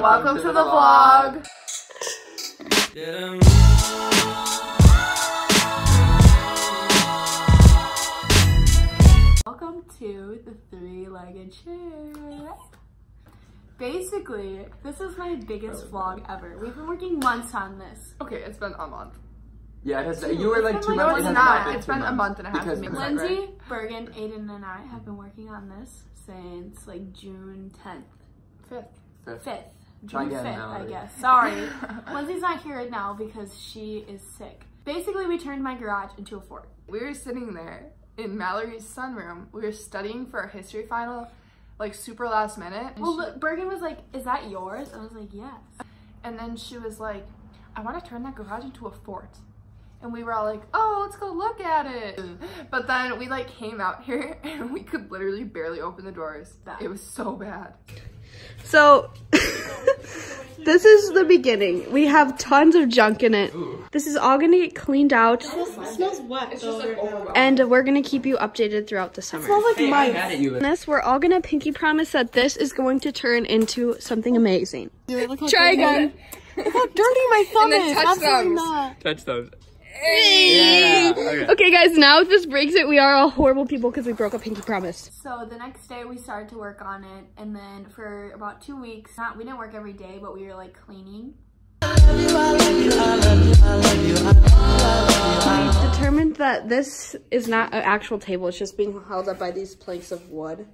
Welcome to the vlog. Welcome to the three-legged chair. Basically, this is my biggest vlog ever. We've been working months on this. Okay, it's been a month. Yeah, it has. You were like 2 months. No, it's not. It's been a month and a half. Lindsay, Bergen, Aiden, and I have been working on this since like June 10th. 5th. June 5th, I guess. Sorry. Lindsay's not here now because she is sick. Basically, we turned my garage into a fort. We were sitting there in Mallory's sunroom. We were studying for our history final, like super last minute. Well, look, Bergen was like, "Is that yours?" And I was like, "Yes." And then she was like, "I want to turn that garage into a fort." And we were all like, "Oh, let's go look at it." But then we like came out here and we could literally barely open the doors. It was so bad. So, this is the beginning. We have tons of junk in it. Ooh. This is all gonna get cleaned out. It smells wet. It's just like and we're gonna keep you updated throughout the summer. It smells like mice. This, we're all gonna pinky promise that this is going to turn into something amazing. Try again. Look how dirty my thumb is. Touch thumbs. Touch thumbs. Hey. Yeah, okay guys, now if this breaks it, we are all horrible people because we broke a pinky promise. So the next day we started to work on it, and then for about 2 weeks, we didn't work every day, but we were like cleaning. We determined that this is not an actual table, it's just being held up by these planks of wood.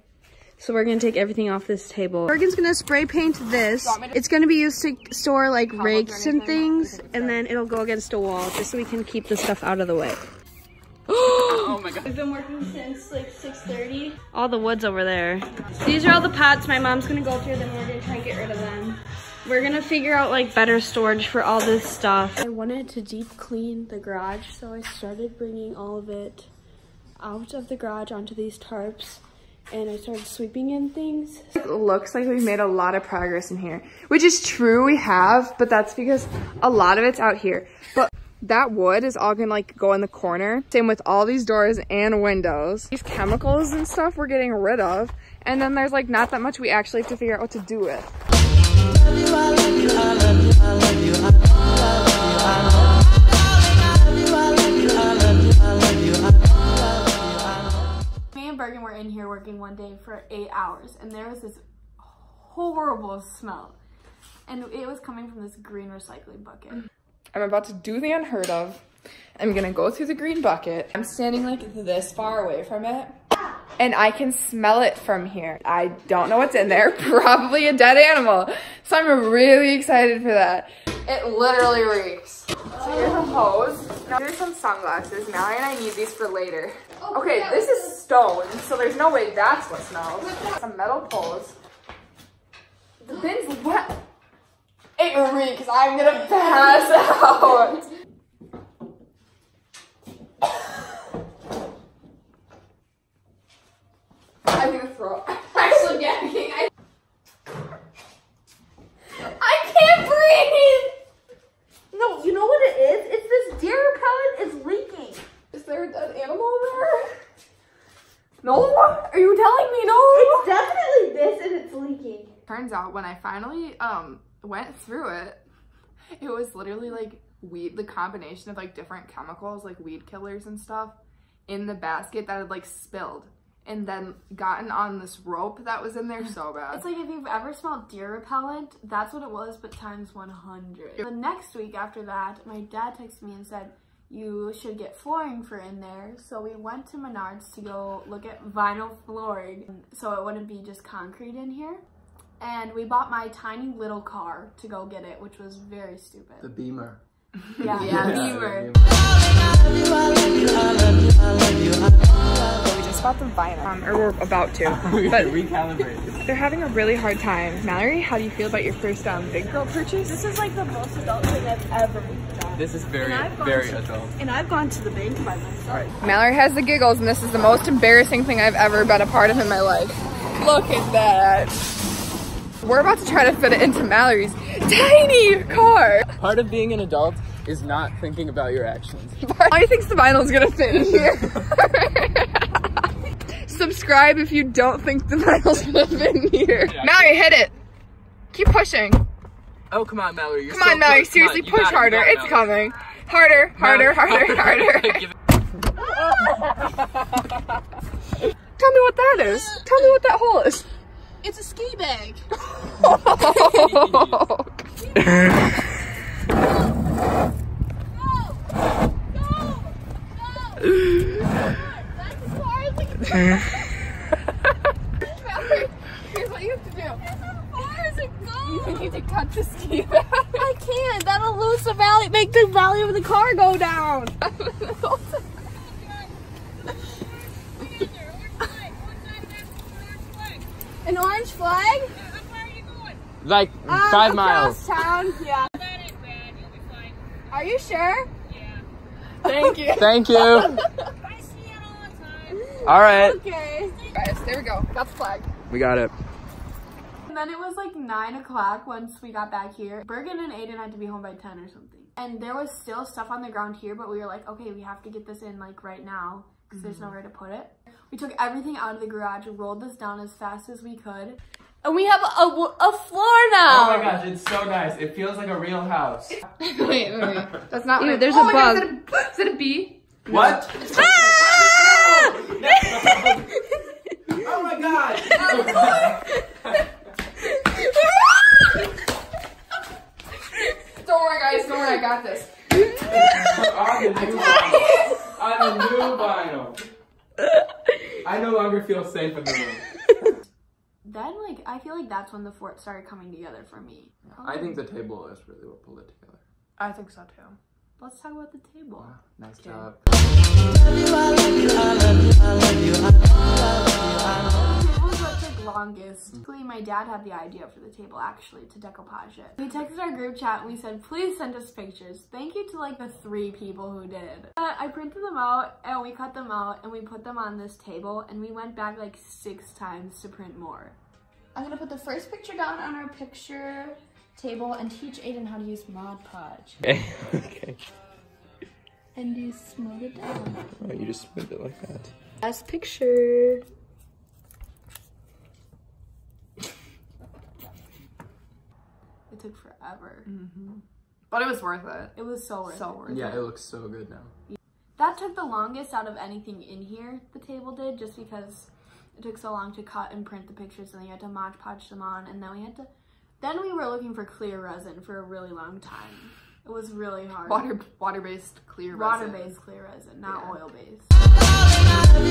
So we're gonna take everything off this table. Bergen's gonna spray paint this. It's gonna be used to store like rakes and things, and then it'll go against a wall just so we can keep the stuff out of the way. Oh my god. We've been working since like 6:30. All the wood's over there. These are all the pots. My mom's gonna go through them. We're gonna try and get rid of them. We're gonna figure out like better storage for all this stuff. I wanted to deep clean the garage, so I started bringing all of it out of the garage onto these tarps. And I started sweeping in things. It looks like we've made a lot of progress in here, which is true, we have, but that's because a lot of it's out here. But that wood is all gonna like go in the corner. Same with all these doors and windows. These chemicals and stuff we're getting rid of. And then there's like not that much we actually have to figure out what to do with. Bergen were in here working one day for 8 hours, and there was this horrible smell, and it was coming from this green recycling bucket. I'm about to do the unheard of. I'm gonna go through the green bucket. I'm standing like this far away from it, and I can smell it from here. I don't know what's in there, probably a dead animal. So I'm really excited for that. It literally reeks. So here's a hose. Now here's some sunglasses. Mallory and I need these for later. Okay, this is stone, so there's no way that's what smells. Some metal poles. The bin's wet. It reeks. I'm gonna pass out. I'm gonna throw up. I'm actually gagging. I can't breathe. No, you know what it is? It's this deer repellent is leaking. Is there a dead animal there? No? Are you telling me no? It's definitely this, and it's leaking. Turns out when I finally went through it, it was literally like weed, the combination of like different chemicals, like weed killers and stuff, in the basket that had like spilled and then gotten on this rope that was in there so bad. It's like if you've ever smelled deer repellent, that's what it was, but times 100. The next week after that, my dad texted me and said, "You should get flooring for in there." So we went to Menards to go look at vinyl flooring so it wouldn't be just concrete in here. And we bought my tiny little car to go get it, which was very stupid. The Beamer. Yeah, Beamer. We just bought the vinyl, or we're about to. But recalibrate. They're having a really hard time. Mallory, how do you feel about your first big girl purchase? This is like the most adult thing I've ever done. This is very adult. And I've gone to the bank by myself. Right. Mallory has the giggles, and this is the most embarrassing thing I've ever been a part of in my life. Look at that. We're about to try to fit it into Mallory's tiny car. Part of being an adult is not thinking about your actions. Mallory thinks the vinyl's gonna fit in here. Subscribe if you don't think the vinyl's gonna fit in here. Mallory, hit it. Keep pushing. Oh, come on, Mallory. You're Come on, Mallory. Seriously, push harder. It's coming. Harder, harder, harder, harder. Tell me what that is. Tell me what that hole is. It's a ski bag. That's as far as it goes. Here's what you have to do. That's as far as it goes. You need to cut the ski bag. I can't. That'll lose the value. Make the value of the car go down. An orange flag? How far are you going? Like 5 miles. Town. Yeah. That ain't bad. You'll be fine. Are you sure? Yeah. Thank you. Thank you. I see it all the time. All right. Okay. Guys, there we go. Got the flag. We got it. And then it was like 9 o'clock once we got back here. Bergen and Aiden had to be home by 10 or something. And there was still stuff on the ground here, but we were like, okay, we have to get this in like right now because there's nowhere to put it. We took everything out of the garage, rolled this down as fast as we could. And we have a floor now. Oh my gosh, it's so nice. It feels like a real house. Wait. That's not Ew, what there's oh a my bug. God, is it a bee? What? Ah! Oh my god. Don't worry, guys. Don't worry. I got this. On the new vinyl. I no longer feel safe in the room. Then like, I feel like that's when the fort started coming together for me. I think the table is really what pulled it together. I think so too. Let's talk about the table. Wow, nice job. The table is what took longest. Basically, my dad had the idea for the table actually to decoupage it. We texted our group chat and we said, please send us pictures. Thank you to like the 3 people who did. I printed them out and we cut them out and we put them on this table and we went back like 6 times to print more. I'm gonna put the first picture down on our picture table and teach Aiden how to use Mod Podge. Okay. And you smooth it down. Oh, you just smooth it like that. Last picture. It took forever. But it was worth it. It was so worth it. So worth it. Yeah, it looks so good now. That took the longest out of anything in here, the table did, just because it took so long to cut and print the pictures and then you had to Mod Podge them on and then we were looking for clear resin for a really long time. It was really hard. Water-based clear resin. Water-based clear resin, not oil-based. Give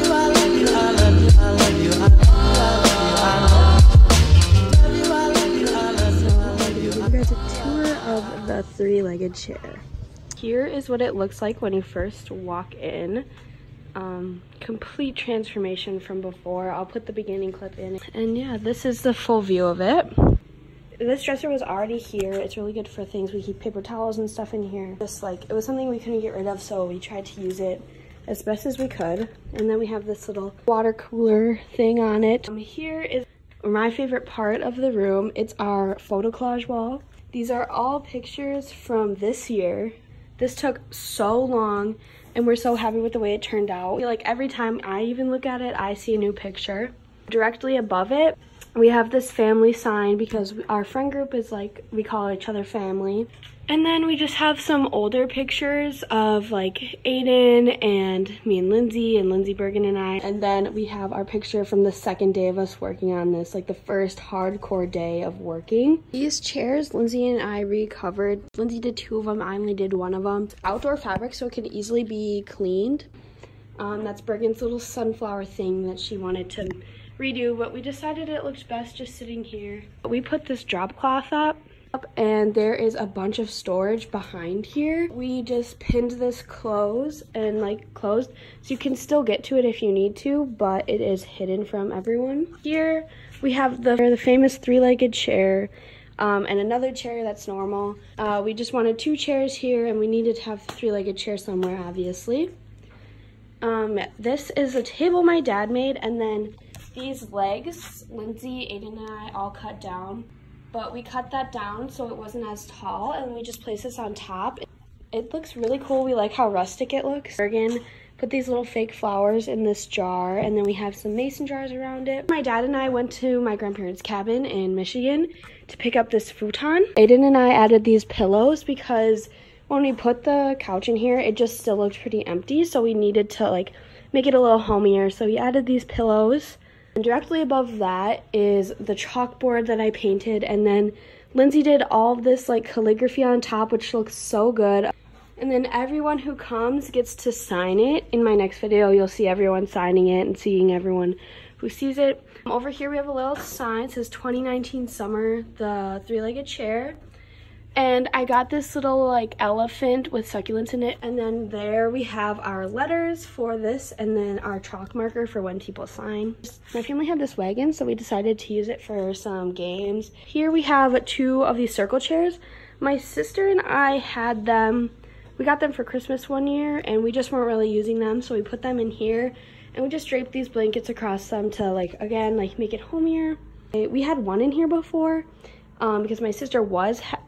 you guys a tour of the 3-legged chair. Here is what it looks like when you first walk in. Complete transformation from before. I'll put the beginning clip in. And yeah, this is the full view of it. This dresser was already here. It's really good for things. We keep paper towels and stuff in here. Just like, it was something we couldn't get rid of, so we tried to use it as best as we could. And then we have this little water cooler thing on it. Here is my favorite part of the room. It's our photo collage wall. These are all pictures from this year. This took so long, and we're so happy with the way it turned out. Like every time I even look at it, I see a new picture. Directly above it, we have this family sign because our friend group is like, we call each other family. And then we just have some older pictures of like Aiden and me and Lindsay Bergen and I. And then we have our picture from the second day of us working on this, like the first hardcore day of working. These chairs, Lindsay and I recovered. Lindsay did 2 of them, I only did 1 of them. Outdoor fabric, so it can easily be cleaned. That's Bergen's little sunflower thing that she wanted to redo, but we decided it looked best just sitting here. We put this drop cloth up and there is a bunch of storage behind here. We just pinned this closed, so you can still get to it if you need to, but it is hidden from everyone. Here we have the famous 3-legged chair and another chair that's normal. We just wanted 2 chairs here and we needed to have the 3-legged chair somewhere, obviously. This is a table my dad made, and then these legs, Lindsay, Aiden, and I all cut down. But we cut that down so it wasn't as tall, and we just placed this on top. It looks really cool. We like how rustic it looks. Bergen put these little fake flowers in this jar, and then we have some mason jars around it. My dad and I went to my grandparents' cabin in Michigan to pick up this futon. Aiden and I added these pillows because when we put the couch in here, it just still looked pretty empty, so we needed to like make it a little homier. So we added these pillows. And directly above that is the chalkboard that I painted, and then Lindsay did all of this like calligraphy on top, which looks so good. And then everyone who comes gets to sign it. In my next video, you'll see everyone signing it and seeing everyone who sees it. Over here, we have a little sign. It says 2019 Summer, the three-legged chair. And I got this little like elephant with succulents in it. And then there we have our letters for this, and then our chalk marker for when people sign. My family had this wagon, so we decided to use it for some games. Here we have 2 of these circle chairs. My sister and I had them. We got them for Christmas one year, and we just weren't really using them, so we put them in here, and we just draped these blankets across them to, like, again, like, make it homier. We had one in here before, because my sister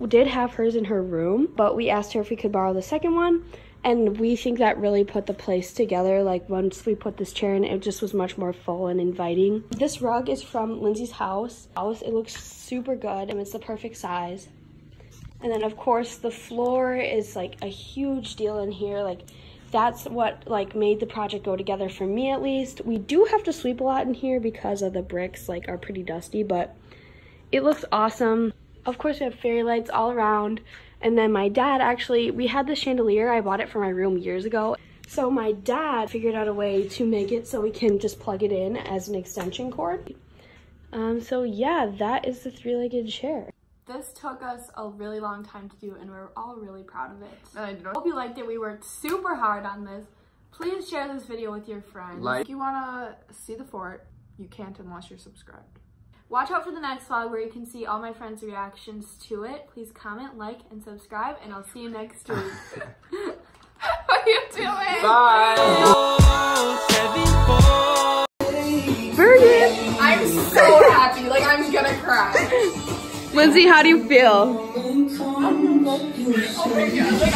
did have hers in her room, but we asked her if we could borrow the second one, and we think that really put the place together. Like, once we put this chair in, it just was much more full and inviting. This rug is from Lindsay's house. It looks super good, and it's the perfect size. And then, of course, the floor is, like, a huge deal in here. Like, that's what, like, made the project go together for me, at least. We do have to sweep a lot in here because of the bricks, like, are pretty dusty, but it looks awesome. Of course, we have fairy lights all around. And then my dad, actually, we had this chandelier. I bought it for my room years ago. So my dad figured out a way to make it so we can just plug it in as an extension cord. So, yeah, that is the three-legged chair. This took us a really long time to do, and we're all really proud of it. I hope you liked it. We worked super hard on this. Please share this video with your friends. If you want to see the fort, you can't unless you're subscribed. Watch out for the next vlog where you can see all my friends' reactions to it. Please comment, like, and subscribe, and I'll see you next week. What are you doing? Bye! Bergen! I'm so happy. Like, I'm gonna cry. Lindsay, how do you feel? Oh my god. Like,